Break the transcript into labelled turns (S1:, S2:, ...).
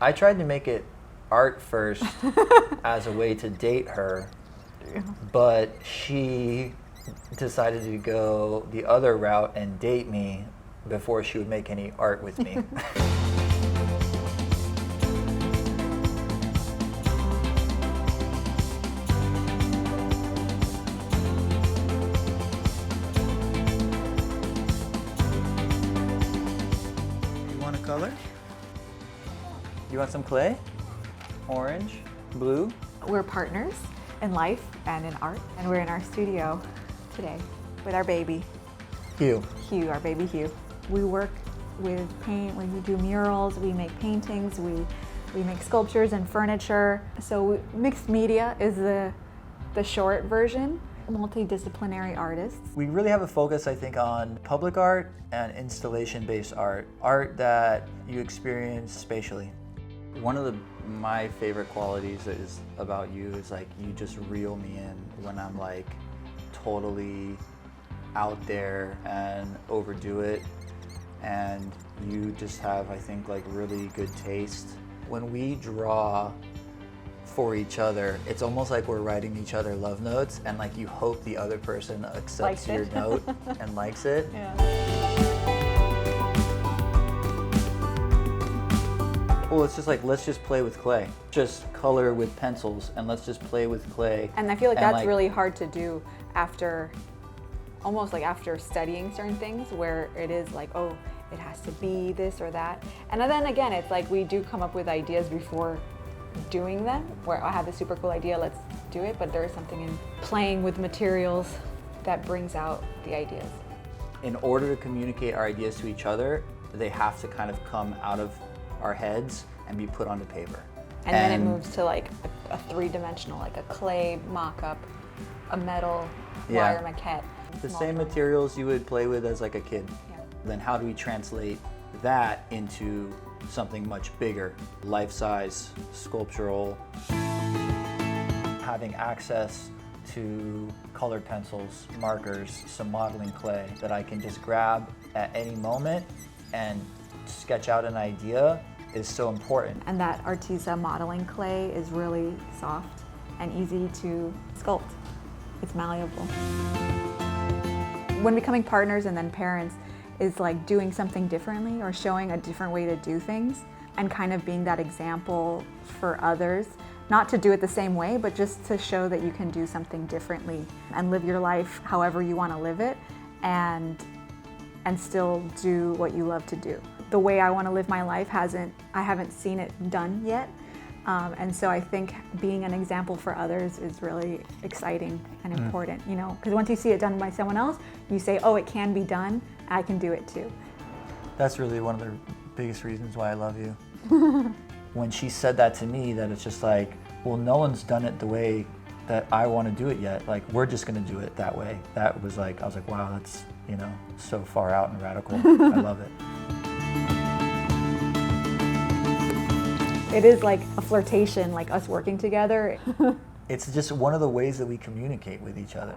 S1: I tried to make it art first as a way to date her, but she decided to go the other route and date me before she would make any art with me. You want a color? You want some clay? Orange? Blue?
S2: We're partners in life and in art, and we're in our studio today with our baby.
S1: Hugh.
S2: Hugh, our baby Hugh. We work with paint, we do murals, we make paintings, we make sculptures and furniture. So mixed media is the short version. Multidisciplinary artists.
S1: We really have a focus, I think, on public art and installation-based art. Art that you experience spatially. One of my favorite qualities is about you is like you just reel me in when I'm like totally out there and overdo it, and you just have, I think, like really good taste. When we draw for each other, it's almost like we're writing each other love notes, and like you hope the other person accepts your note and likes it.
S2: Yeah.
S1: Well, it's just like, let's just play with clay. Just color with pencils, and let's just play with clay.
S2: And I feel like that's really hard to do after, almost like after studying certain things, where it is like, oh, it has to be this or that. And then again, it's like we do come up with ideas before doing them, where I have a super cool idea, let's do it, but there is something in playing with materials that brings out the ideas.
S1: In order to communicate our ideas to each other, they have to kind of come out of our heads and be put onto paper.
S2: And then it moves to like a three-dimensional, like a clay mock-up, a metal wire maquette.
S1: The same materials you would play with as like a kid.
S2: Yeah.
S1: Then how do we translate that into something much bigger, life-size, sculptural? Having access to colored pencils, markers, some modeling clay that I can just grab at any moment and sketch out an idea is so important.
S2: And that Arteza modeling clay is really soft and easy to sculpt. It's malleable. When becoming partners and then parents is like doing something differently or showing a different way to do things and kind of being that example for others. Not to do it the same way, but just to show that you can do something differently and live your life however you want to live it and still do what you love to do. The way I want to live my life I haven't seen it done yet. And so I think being an example for others is really exciting and important, you know, because once you see it done by someone else, you say, oh, it can be done, I can do it too.
S1: That's really one of the biggest reasons why I love you. When she said that to me, that it's just like, well, no one's done it the way that I want to do it yet. Like, we're just going to do it that way. That was like, I was like, wow, that's, you know, so far out and radical. I love it.
S2: It is like a flirtation, like us working together.
S1: It's just one of the ways that we communicate with each other.